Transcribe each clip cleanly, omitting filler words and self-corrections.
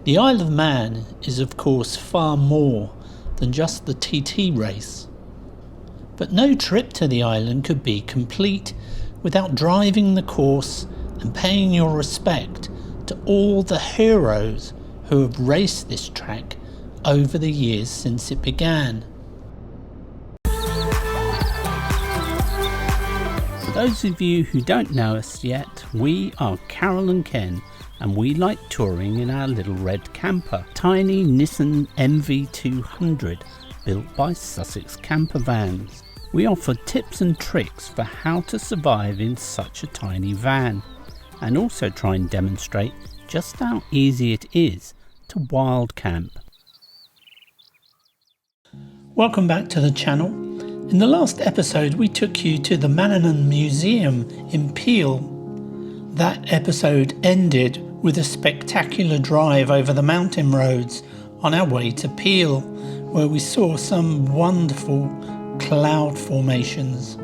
The Isle of Man is of course far more than just the TT race. But no trip to the island could be complete without driving the course and paying your respect to all the heroes who have raced this track over the years since it began. For those of you who don't know us yet, we are Carol and Ken, and we like touring in our little red camper, tiny Nissan MV200 built by Sussex Campervans. We offer tips and tricks for how to survive in such a tiny van, and also try and demonstrate just how easy it is to wild camp. Welcome back to the channel. In the last episode we took you to the Manningham Museum in Peel. That episode ended with a spectacular drive over the mountain roads on our way to Peel, where we saw some wonderful cloud formations.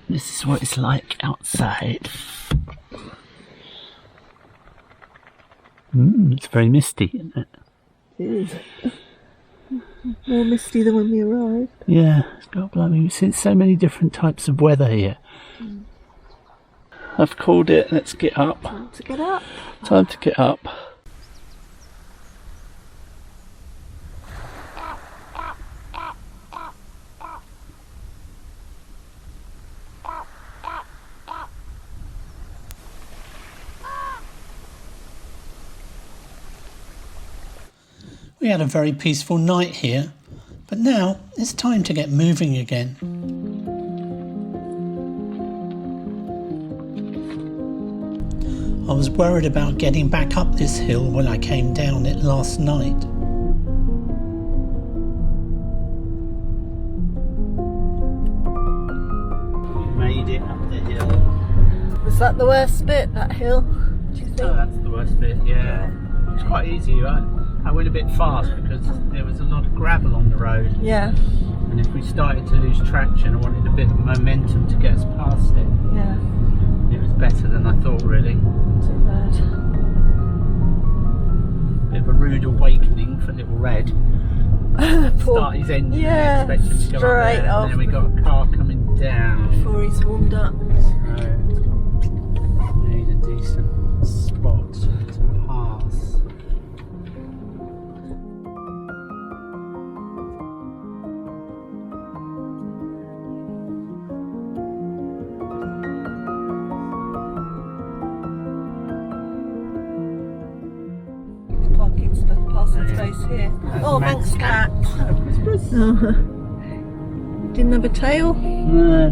This is what it's like outside. It's very misty, isn't it? It is. More misty than when we arrived. Yeah, God blimey, we've seen so many different types of weather here. I've called it, let's get up. Time to get up. Time to get up. We had a very peaceful night here, but now it's time to get moving again. I was worried about getting back up this hill when I came down it last night. We made it up the hill. Was that the worst bit, that hill? Do you think? Oh, that's the worst bit, yeah. It's quite easy, right? I went a bit fast because there was a lot of gravel on the road. Yeah. And if we started to lose traction, I wanted a bit of momentum to get us past it. Yeah. It was better than I thought, really. Too bad. Bit of a rude awakening for little Red. Start his engine, yeah, expect him to go straight up there, off. and then we got a car coming down. Before he's warmed up. So, need a decent spot to pass. Passing space here. Oh, Manx cat. Didn't have a tail? No.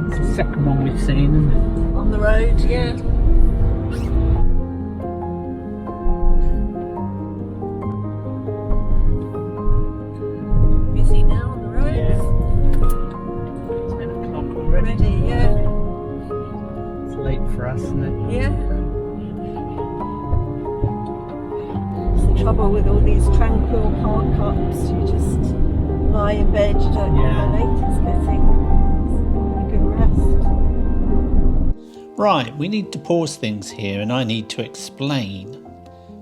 It's the second one we've seen, isn't it? On the road, yeah. Busy now on the road? Yeah. 10 o'clock already. Yeah. It's late for us, isn't it? Yeah. Trouble with all these tranquil park ups, you just lie in bed, you don't know how late it's getting. A good rest. Right, we need to pause things here and I need to explain.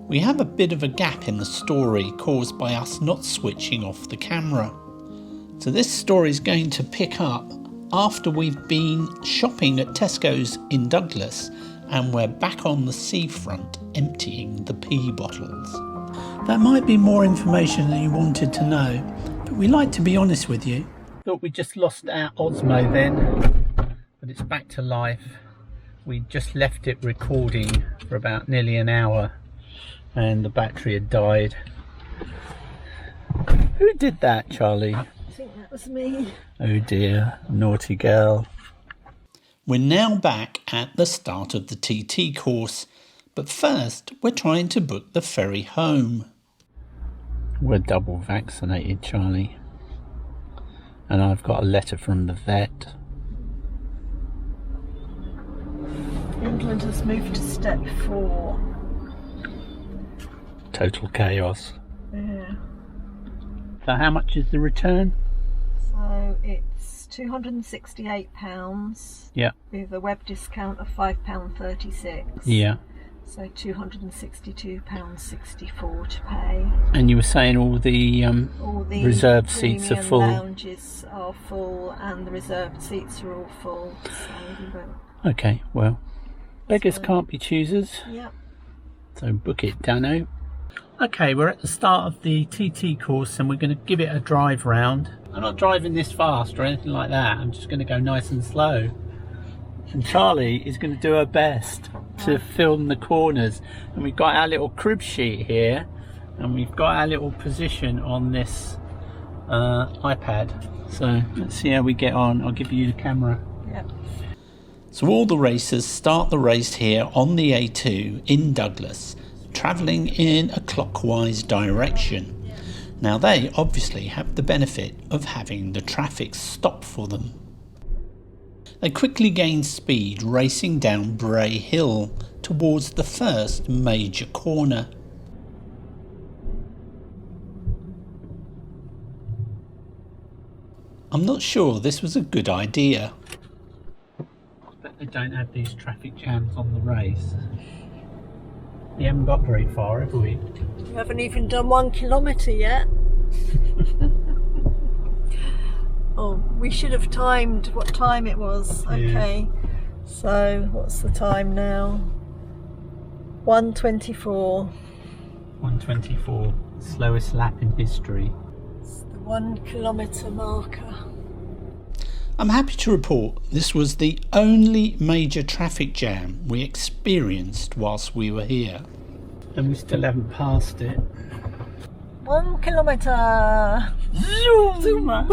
We have a bit of a gap in the story caused by us not switching off the camera. So this story is going to pick up after we've been shopping at Tesco's in Douglas and we're back on the seafront emptying the pee bottles. That might be more information than you wanted to know, but we like to be honest with you. Thought we just lost our Osmo then, but it's back to life. We just left it recording for about nearly an hour and the battery had died. Who did that, Charlie? I think that was me. Oh dear, naughty girl. We're now back at the start of the TT course, but first we're trying to book the ferry home. We're double vaccinated, Charlie. And I've got a letter from the vet. England has moved to step 4. Total chaos. Yeah. So how much is the return? So it's £268. Yeah. With a web discount of £5.36. Yeah. So £262.64 to pay. And you were saying all the reserved seats are full. Lounges are full and the reserved seats are all full. So we won't. Okay, well, beggars can't be choosers. Yep. So book it, Dano. Okay, we're at the start of the TT course and we're going to give it a drive round. I'm not driving this fast or anything like that. I'm just going to go nice and slow. And Charlie is going to do her best to film the corners. And we've got our little crib sheet here and we've got our little position on this iPad. So let's see how we get on. I'll give you the camera. Yep. So all the racers start the race here on the A2 in Douglas, travelling in a clockwise direction. Now they obviously have the benefit of having the traffic stop for them. They quickly gain speed racing down Bray Hill towards the first major corner. I'm not sure this was a good idea. But they don't have these traffic jams on the race. We haven't got very far, have we? We haven't even done 1 kilometre yet. Oh, we should have timed what time it was. Okay, so what's the time now? 1:24. 1:24, slowest lap in history. It's the 1 kilometre marker. I'm happy to report this was the only major traffic jam we experienced whilst we were here. And we still haven't passed it. 1 kilometre! Zoom!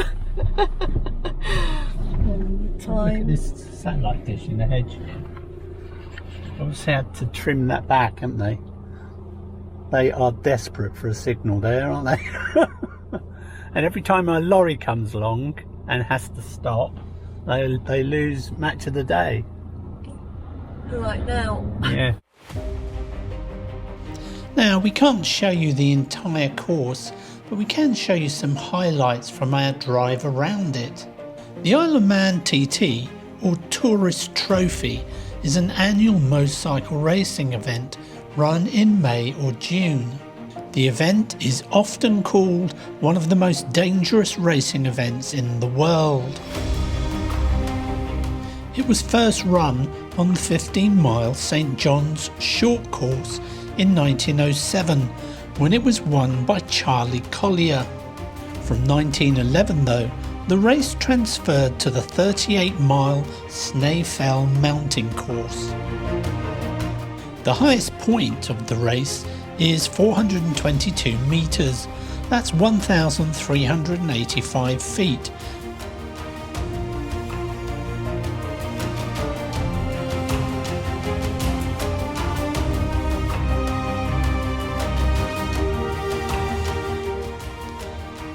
Look at this satellite dish in the hedge. Obviously had to trim that back, haven't they? They are desperate for a signal there, aren't they? And every time a lorry comes along and has to stop, they lose match of the day. Right now. Yeah. Now we can't show you the entire course, but we can show you some highlights from our drive around it. The Isle of Man TT, or Tourist Trophy, is an annual motorcycle racing event run in May or June. The event is often called one of the most dangerous racing events in the world. It was first run on the 15-mile St John's short course in 1907, when it was won by Charlie Collier. From 1911 though, the race transferred to the 38-mile Snaefell mountain course. The highest point of the race is 422 metres, that's 1,385 feet.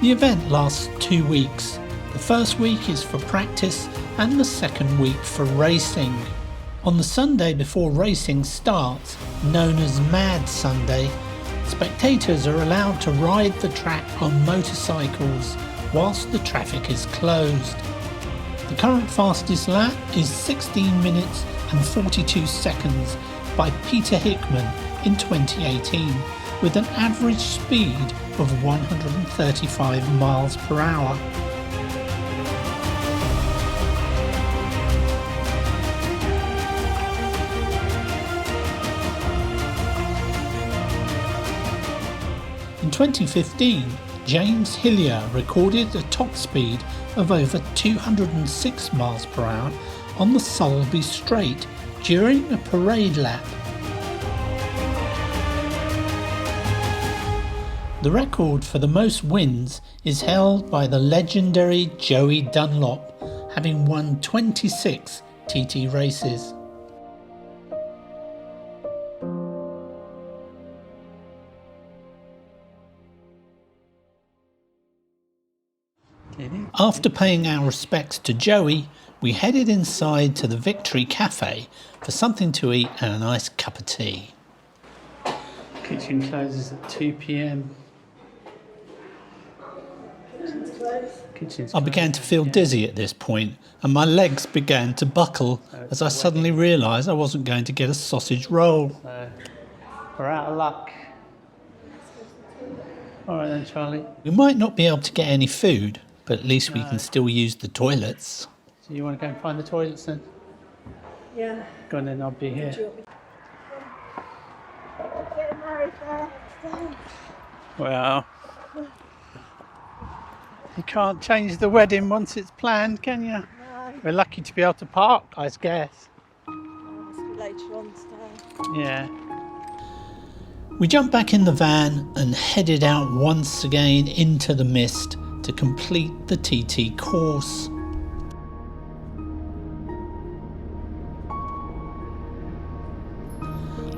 The event lasts 2 weeks. The first week is for practice and the second week for racing. On the Sunday before racing starts, known as Mad Sunday, spectators are allowed to ride the track on motorcycles whilst the traffic is closed. The current fastest lap is 16 minutes and 42 seconds by Peter Hickman in 2018, with an average speed of 135 miles per hour. In 2015, James Hillier recorded a top speed of over 206 miles per hour on the Sulby Strait during a parade lap. The record for the most wins is held by the legendary Joey Dunlop, having won 26 TT races. After paying our respects to Joey, we headed inside to the Victory Cafe for something to eat and a nice cup of tea. Kitchen closes at 2 p.m. I began to feel dizzy at this point, and my legs began to buckle as I suddenly realised I wasn't going to get a sausage roll. So, we're out of luck. Alright then, Charlie. We might not be able to get any food, but at least we can still use the toilets. So you want to go and find the toilets then? Yeah. Go on then, I'll be here. Getting married there. Well, you can't change the wedding once it's planned, can you? No. We're lucky to be able to park, I guess. Must be later on today. Yeah. We jumped back in the van and headed out once again into the mist to complete the TT course.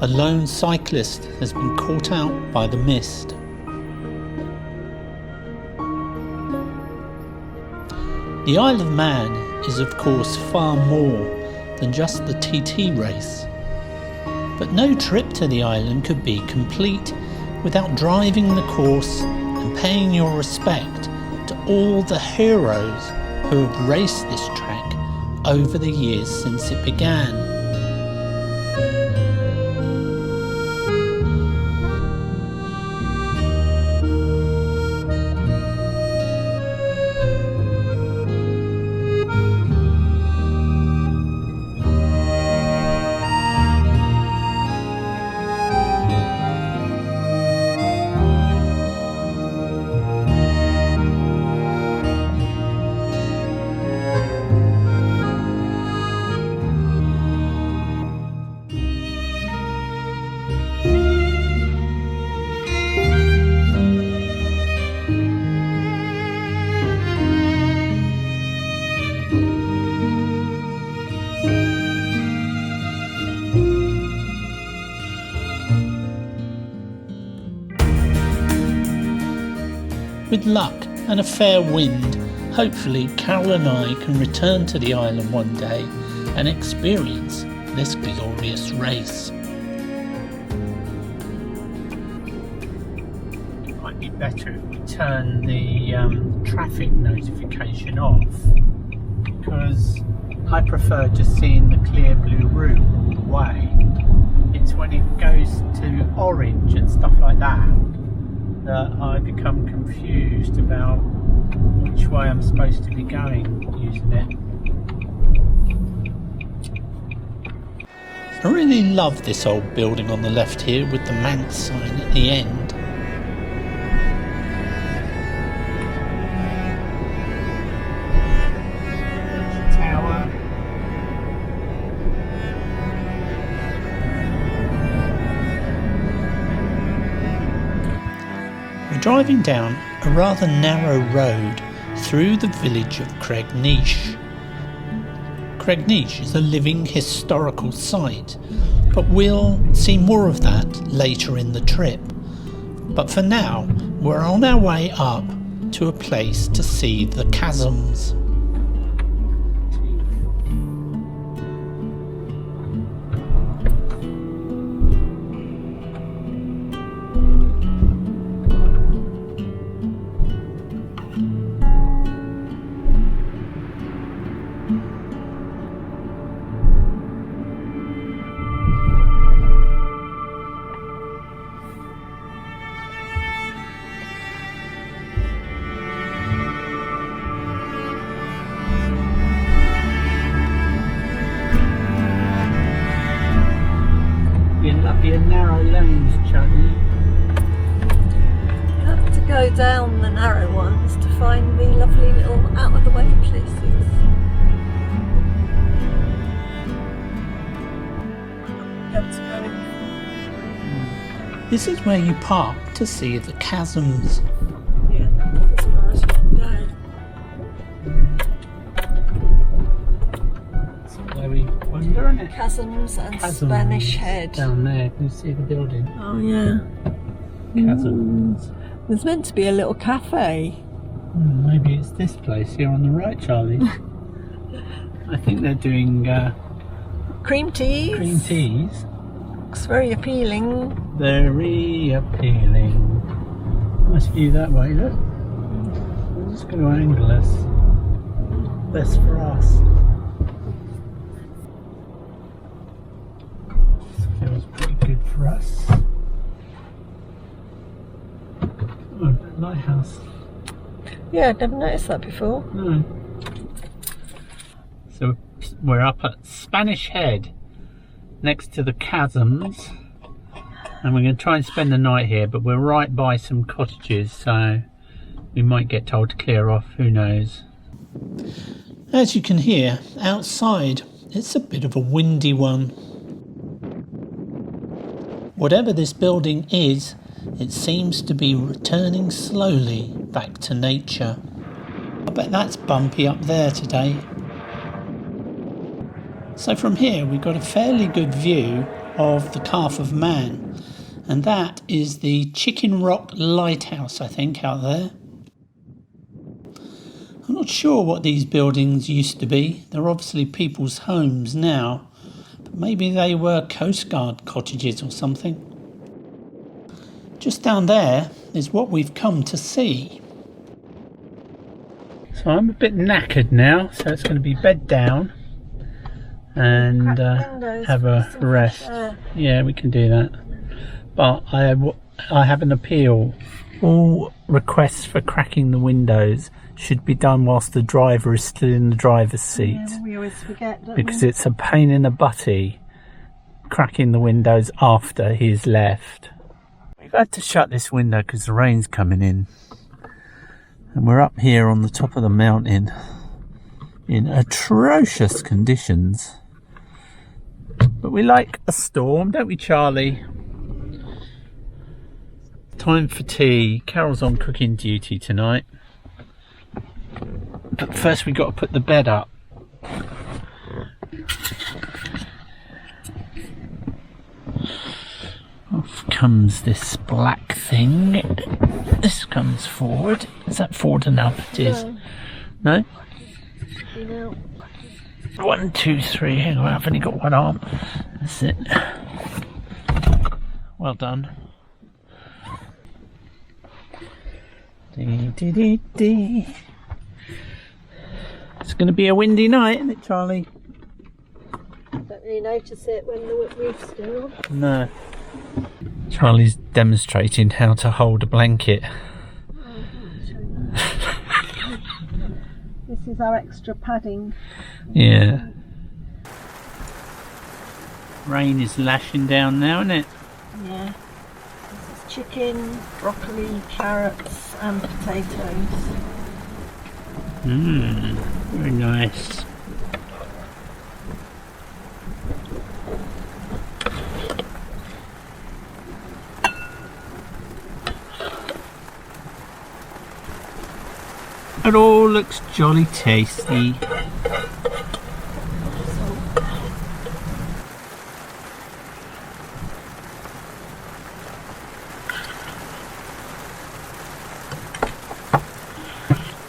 A lone cyclist has been caught out by the mist. The Isle of Man is of course far more than just the TT race, but no trip to the island could be complete without driving the course and paying your respect to all the heroes who have raced this track over the years since it began. With luck and a fair wind, hopefully Carol and I can return to the island one day and experience this glorious race. It might be better if we turn the traffic notification off, because I prefer just seeing the clear blue route all the way. It's when it goes to orange and stuff like that that I become confused about which way I'm supposed to be going using it. I really love this old building on the left here with the Manx sign at the end. Tower. We're driving down a rather narrow road through the village of Cregneash. Cregneash is a living historical site, but we'll see more of that later in the trip. But for now, we're on our way up to a place to see the Chasms. Your narrow lanes, Charlie. go down the narrow ones to find the lovely little out of the way places. This is where you park to see the chasms. Yeah, as far as you can go. Where we wander, isn't it? Chasms and Spanish Head. Down there, can you see the building? Oh yeah. Chasms. There's meant to be a little cafe. Maybe it's this place here on the right, Charlie. I think they're doing Cream teas. cream teas. Looks very appealing. Very appealing. Nice view that way, look. I'm just going to angle us. Best for us. Feels pretty good for us. Oh, that lighthouse. Yeah, I'd never noticed that before. No. So we're up at Spanish Head, next to the chasms, and we're going to try and spend the night here, but we're right by some cottages, so we might get told to clear off, who knows. As you can hear, outside it's a bit of a windy one. Whatever this building is, it seems to be returning slowly back to nature. I bet that's bumpy up there today. So from here we've got a fairly good view of the Calf of Man, and that is the Chicken Rock Lighthouse, I think, out there. I'm not sure what these buildings used to be. They're obviously people's homes now, but maybe they were Coast Guard cottages or something. Just down there is what we've come to see. So I'm a bit knackered now, so it's going to be bed down and have a rest. Yeah, we can do that. But I have an appeal. All requests for cracking the windows should be done whilst the driver is still in the driver's seat. Yeah, we always forget, don't because we? it's a pain in the butty cracking the windows after he's left. We've had to shut this window because the rain's coming in. And we're up here on the top of the mountain in atrocious conditions. But we like a storm, don't we, Charlie? Time for tea. Carol's on cooking duty tonight. But first we've got to put the bed up. Off comes this black thing. This comes forward. Is that forward enough? It is. No? No. 1, 2, 3. Hang on, I've only got one arm. That's it. Well done. Dee, dee, dee, dee. It's going to be a windy night, isn't it, Charlie? Don't really notice it when the roof's still on. No. Charlie's demonstrating how to hold a blanket. This is our extra padding. Yeah. Rain is lashing down now, isn't it? Yeah. This is chicken, broccoli, carrots and potatoes. Very nice. It all looks jolly tasty.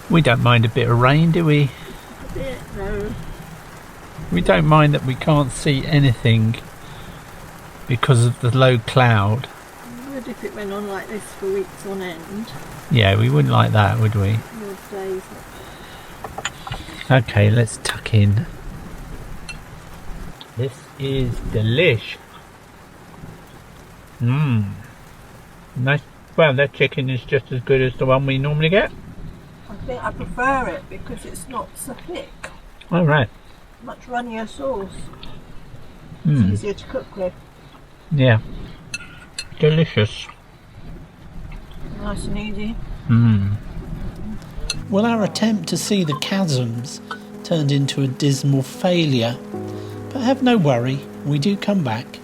We don't mind a bit of rain, do we? A bit, no. We don't mind that we can't see anything because of the low cloud. We would if it went on like this for weeks on end. Yeah, we wouldn't like that, would we? More days. Okay, let's tuck in. This is delish. Nice. Well, that chicken is just as good as the one we normally get. I think I prefer it because it's not so thick. All right. Much runnier sauce. It's easier to cook with. Yeah. Delicious. Nice and easy. Well, our attempt to see the chasms turned into a dismal failure. But have no worry, we do come back.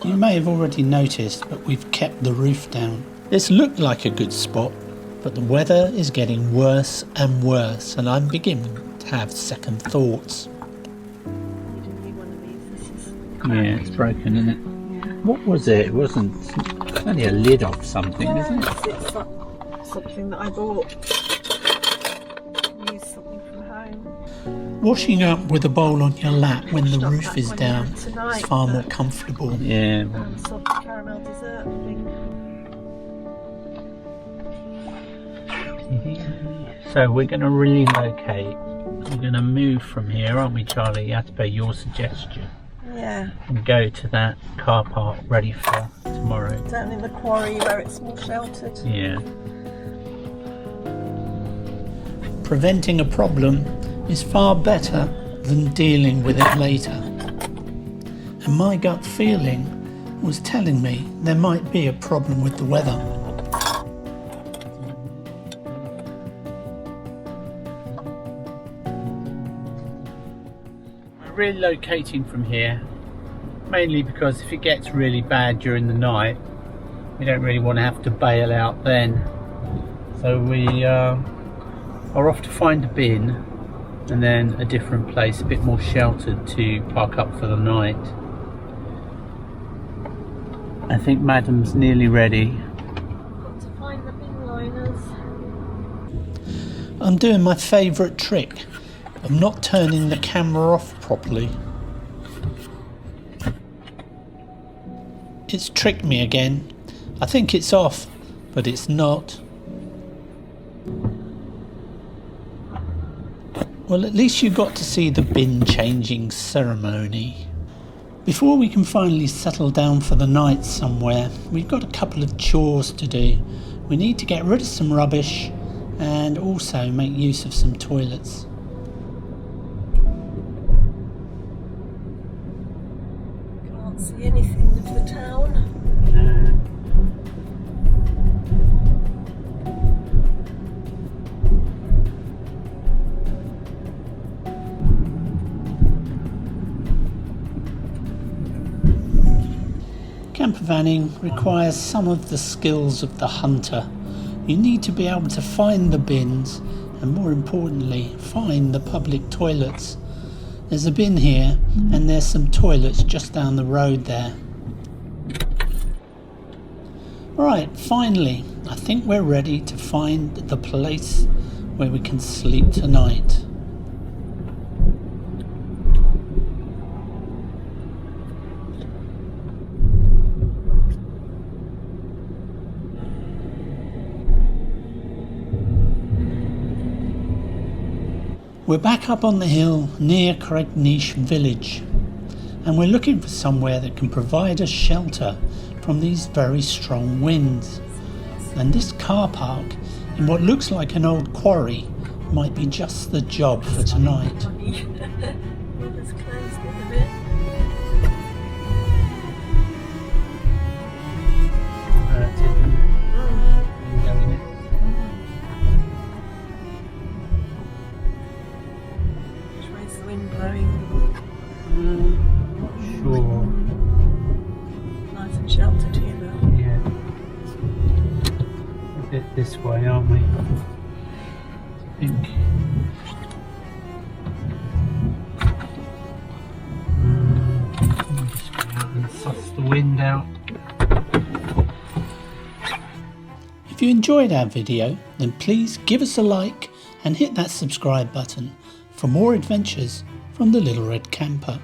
You may have already noticed, but we've kept the roof down. This looked like a good spot, but the weather is getting worse and worse, and I'm beginning to have second thoughts. You didn't need one of these. This is Yeah, it's broken, isn't it? Yeah. What was it? It wasn't. It's only a lid off something, isn't it? It's something that I bought. Use something from home. Washing up with a bowl on your lap when the Washed up roof that is one down tonight, is far more but- comfortable. Yeah. Soft caramel dessert thing. So we're going to relocate. We're going to move from here, aren't we, Charlie? As per your suggestion. Yeah. And go to that car park ready for tomorrow. Down in the quarry where it's more sheltered. Yeah. Preventing a problem is far better than dealing with it later. And my gut feeling was telling me there might be a problem with the weather. We're relocating from here, mainly because if it gets really bad during the night, we don't really want to have to bail out then. So we are off to find a bin and then a different place, a bit more sheltered, to park up for the night. I think Madam's nearly ready. Got to find the bin liners. I'm doing my favourite trick. I'm not turning the camera off properly. It's tricked me again. I think it's off, but it's not. Well, at least you got to see the bin changing ceremony. Before we can finally settle down for the night somewhere, we've got a couple of chores to do. We need to get rid of some rubbish and also make use of some toilets. Can't see anything of the town. Campervanning requires some of the skills of the hunter. You need to be able to find the bins and, more importantly, find the public toilets. There's a bin here and there's some toilets just down the road there. Right, finally, I think we're ready to find the place where we can sleep tonight. We're back up on the hill near Cregneash Village, and we're looking for somewhere that can provide us shelter from these very strong winds. And this car park in what looks like an old quarry might be just the job for tonight. Let's close it a bit. Which way's the wind blowing? Not sure. Nice and sheltered here though. Yeah. A bit this way, aren't we? I think. Just go out and suss the wind out. If you enjoyed our video, then please give us a like and hit that subscribe button for more adventures from the Little Red Camper.